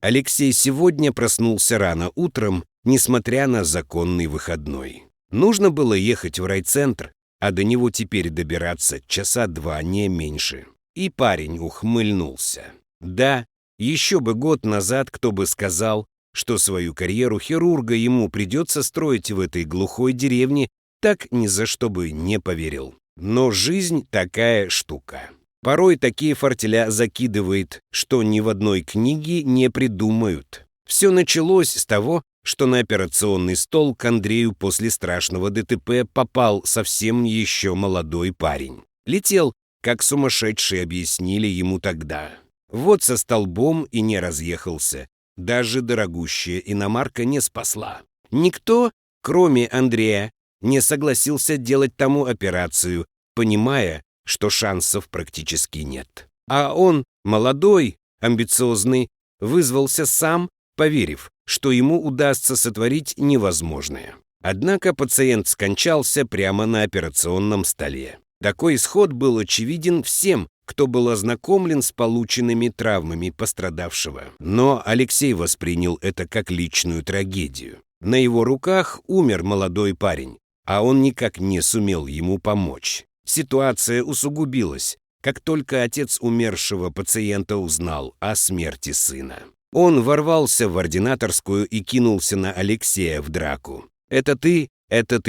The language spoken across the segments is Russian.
Алексей сегодня проснулся рано утром, несмотря на законный выходной. Нужно было ехать в райцентр, а до него теперь добираться часа 2, не меньше. И парень ухмыльнулся. Да, еще бы год назад кто бы сказал, что свою карьеру хирурга ему придется строить в этой глухой деревне, так ни за что бы не поверил. Но жизнь такая штука. Порой такие фортеля закидывает, что ни в одной книге не придумают. Все началось с того, что на операционный стол к Андрею после страшного ДТП попал совсем еще молодой парень. Летел, как сумасшедший, объяснили ему тогда. Вот со столбом и не разъехался. Даже дорогущая иномарка не спасла. Никто, кроме Андрея, не согласился делать тому операцию, понимая, что шансов практически нет. А он, молодой, амбициозный, вызвался сам, поверив, что ему удастся сотворить невозможное. Однако пациент скончался прямо на операционном столе. Такой исход был очевиден всем, кто был ознакомлен с полученными травмами пострадавшего. Но Алексей воспринял это как личную трагедию. На его руках умер молодой парень, а он никак не сумел ему помочь. Ситуация усугубилась, как только отец умершего пациента узнал о смерти сына. Он ворвался в ординаторскую и кинулся на Алексея в драку. Это ты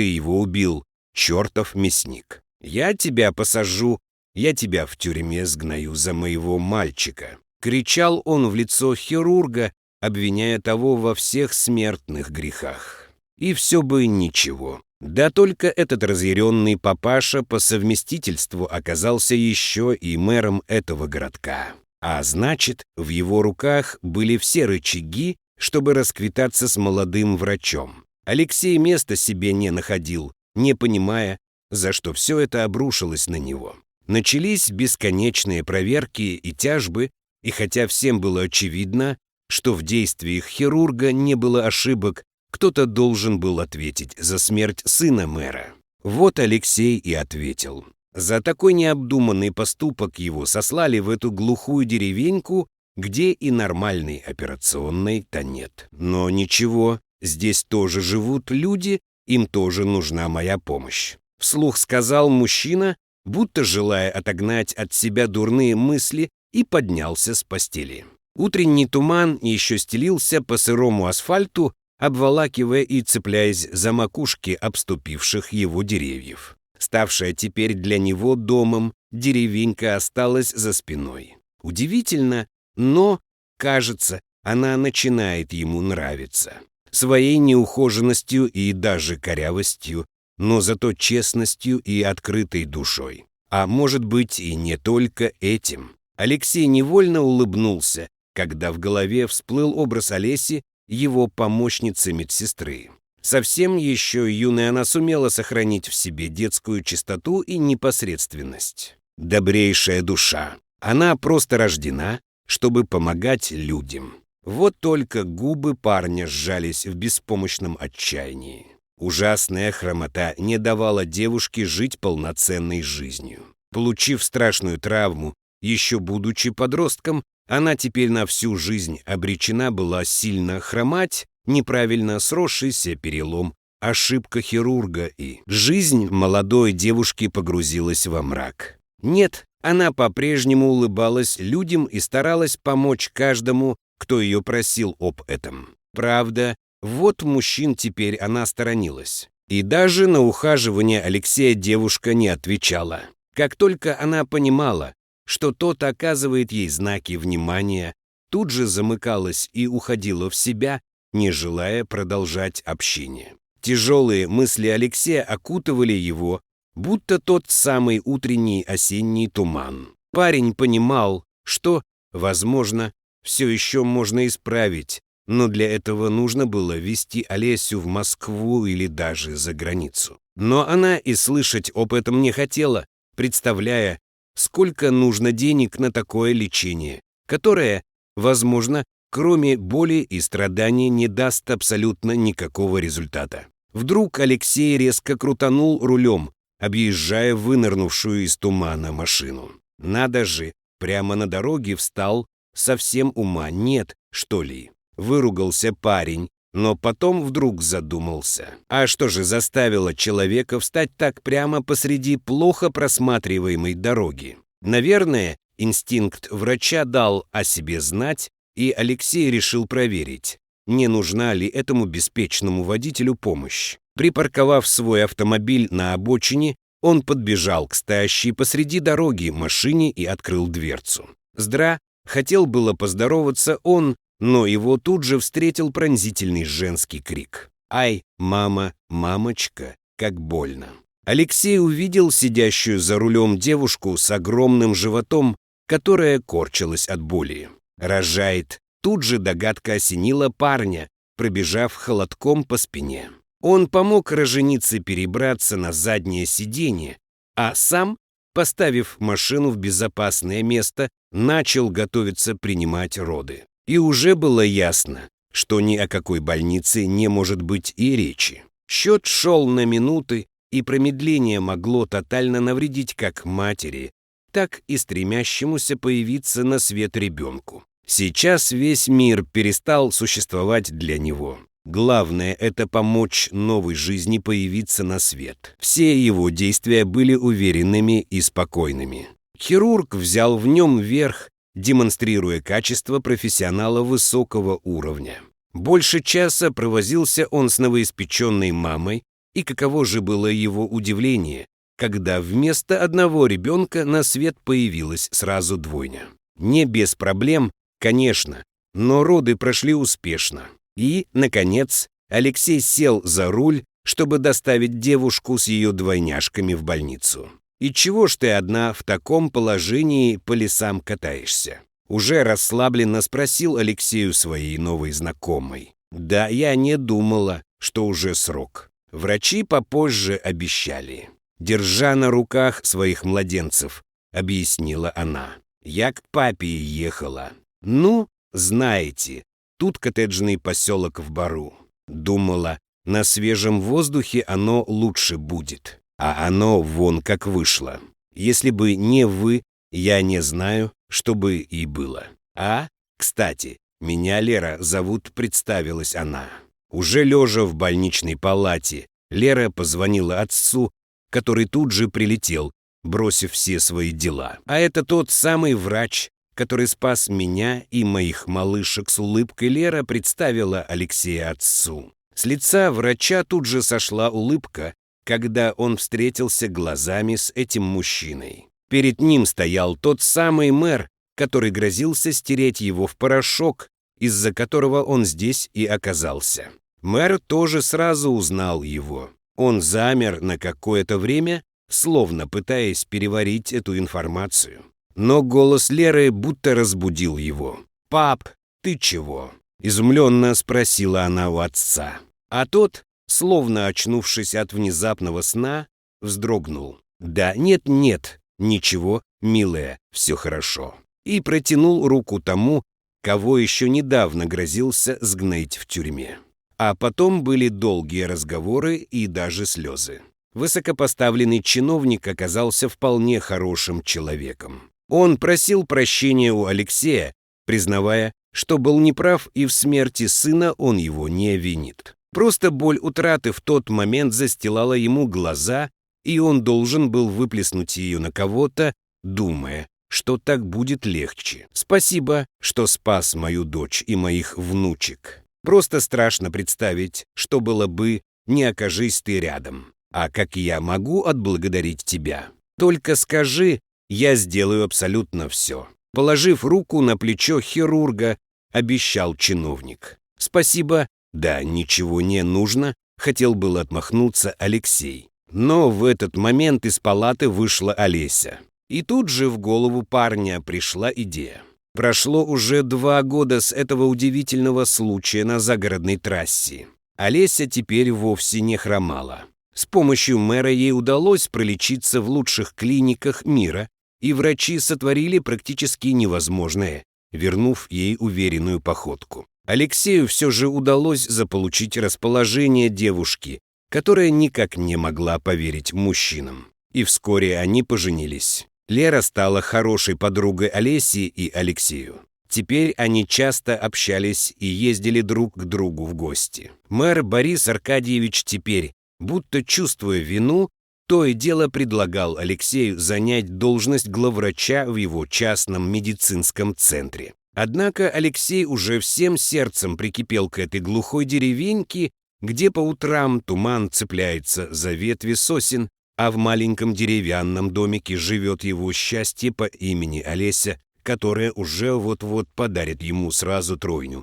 его убил, чертов мясник. Я тебя посажу, я тебя в тюрьме сгною за моего мальчика». Кричал он в лицо хирурга, обвиняя того во всех смертных грехах. И все бы ничего. Да только этот разъяренный папаша по совместительству оказался еще и мэром этого городка. А значит, в его руках были все рычаги, чтобы расквитаться с молодым врачом. Алексей места себе не находил, не понимая, за что все это обрушилось на него. Начались бесконечные проверки и тяжбы, и хотя всем было очевидно, что в действиях хирурга не было ошибок, кто-то должен был ответить за смерть сына мэра. Вот Алексей и ответил. За такой необдуманный поступок его сослали в эту глухую деревеньку, где и нормальной операционной-то нет. Но ничего, здесь тоже живут люди, им тоже нужна моя помощь. Вслух сказал мужчина, будто желая отогнать от себя дурные мысли, и поднялся с постели. Утренний туман еще стелился по сырому асфальту, обволакивая и цепляясь за макушки обступивших его деревьев. Ставшая теперь для него домом, деревенька осталась за спиной. Удивительно, но, кажется, она начинает ему нравиться. Своей неухоженностью и даже корявостью, но зато честностью и открытой душой. А может быть и не только этим. Алексей невольно улыбнулся, когда в голове всплыл образ Олеси, его помощницы-медсестры. Совсем еще юная она сумела сохранить в себе детскую чистоту и непосредственность. Добрейшая душа. Она просто рождена, чтобы помогать людям. Вот только губы парня сжались в беспомощном отчаянии. Ужасная хромота не давала девушке жить полноценной жизнью. Получив страшную травму, еще будучи подростком, она теперь на всю жизнь обречена была сильно хромать, неправильно сросшийся перелом, ошибка хирурга, и жизнь молодой девушки погрузилась во мрак. Нет, она по-прежнему улыбалась людям и старалась помочь каждому, кто ее просил об этом. Правда, вот мужчин теперь она сторонилась. И даже на ухаживание Алексея девушка не отвечала. Как только она понимала, что тот оказывает ей знаки внимания, тут же замыкалась и уходила в себя, не желая продолжать общение. Тяжелые мысли Алексея окутывали его, будто тот самый утренний осенний туман. Парень понимал, что, возможно, все еще можно исправить, но для этого нужно было везти Олесю в Москву или даже за границу. Но она и слышать об этом не хотела, представляя, сколько нужно денег на такое лечение, которое, возможно, кроме боли и страданий, не даст абсолютно никакого результата. Вдруг Алексей резко крутанул рулем, объезжая вынырнувшую из тумана машину. Надо же, прямо на дороге встал, совсем ума нет, что ли?» — выругался парень, но потом вдруг задумался. А что же заставило человека встать так прямо посреди плохо просматриваемой дороги? Наверное, инстинкт врача дал о себе знать, и Алексей решил проверить, не нужна ли этому беспечному водителю помощь. Припарковав свой автомобиль на обочине, он подбежал к стоящей посреди дороги машине и открыл дверцу. «Здра!» — хотел было поздороваться он, но его тут же встретил пронзительный женский крик. «Ай, мама, мамочка, как больно!» Алексей увидел сидящую за рулем девушку с огромным животом, которая корчилась от боли. Рожает. Тут же догадка осенила парня, пробежав холодком по спине. Он помог роженице перебраться на заднее сиденье, а сам, поставив машину в безопасное место, начал готовиться принимать роды. И уже было ясно, что ни о какой больнице не может быть и речи. Счет шел на минуты, и промедление могло тотально навредить как матери, так и стремящемуся появиться на свет ребенку. Сейчас весь мир перестал существовать для него. Главное — это помочь новой жизни появиться на свет. Все его действия были уверенными и спокойными. Хирург взял в нем верх, демонстрируя качество профессионала высокого уровня. Больше часа провозился он с новоиспеченной мамой, и каково же было его удивление, когда вместо одного ребенка на свет появилась сразу двойня. Не без проблем, конечно, но роды прошли успешно. И, наконец, Алексей сел за руль, чтобы доставить девушку с ее двойняшками в больницу. «И чего ж ты одна в таком положении по лесам катаешься?» Уже расслабленно спросил Алексею своей новой знакомой. «Да, я не думала, что уже срок. Врачи попозже обещали». «Держа на руках своих младенцев», — объяснила она. «Я к папе ехала. Ну, знаете, тут коттеджный поселок в Бару. Думала, на свежем воздухе оно лучше будет. А оно вон как вышло. Если бы не вы, я не знаю, что бы и было. А, кстати, меня Лера зовут», — представилась она. Уже лежа в больничной палате, Лера позвонила отцу, который тут же прилетел, бросив все свои дела. А это тот самый врач, который спас меня и моих малышек. С улыбкой Лера представила Алексея отцу. С лица врача тут же сошла улыбка, когда он встретился глазами с этим мужчиной. Перед ним стоял тот самый мэр, который грозился стереть его в порошок, из-за которого он здесь и оказался. Мэр тоже сразу узнал его. Он замер на какое-то время, словно пытаясь переварить эту информацию. Но голос Леры будто разбудил его. «Пап, ты чего?» — изумленно спросила она у отца. А тот, словно очнувшись от внезапного сна, вздрогнул. «Да нет, ничего, милая, все хорошо». И протянул руку тому, кого еще недавно грозился сгнать в тюрьме. А потом были долгие разговоры и даже слезы. Высокопоставленный чиновник оказался вполне хорошим человеком. Он просил прощения у Алексея, признавая, что был неправ и в смерти сына он его не винит. Просто боль утраты в тот момент застилала ему глаза, и он должен был выплеснуть ее на кого-то, думая, что так будет легче. «Спасибо, что спас мою дочь и моих внучек. Просто страшно представить, что было бы, не окажись ты рядом. А как я могу отблагодарить тебя? Только скажи, я сделаю абсолютно все». Положив руку на плечо хирурга, обещал чиновник. «Спасибо, да, ничего не нужно», — хотел было отмахнуться Алексей. Но в этот момент из палаты вышла Олеся. И тут же в голову парня пришла идея. Прошло уже 2 года с этого удивительного случая на загородной трассе. Олеся теперь вовсе не хромала. С помощью мэра ей удалось пролечиться в лучших клиниках мира, и врачи сотворили практически невозможное, вернув ей уверенную походку. Алексею все же удалось заполучить расположение девушки, которая никак не могла поверить мужчинам. И вскоре они поженились. Лера стала хорошей подругой Олеси и Алексею. Теперь они часто общались и ездили друг к другу в гости. Мэр Борис Аркадьевич теперь, будто чувствуя вину, то и дело предлагал Алексею занять должность главврача в его частном медицинском центре. Однако Алексей уже всем сердцем прикипел к этой глухой деревеньке, где по утрам туман цепляется за ветви сосен, а в маленьком деревянном домике живет его счастье по имени Олеся, которая уже вот-вот подарит ему сразу тройню.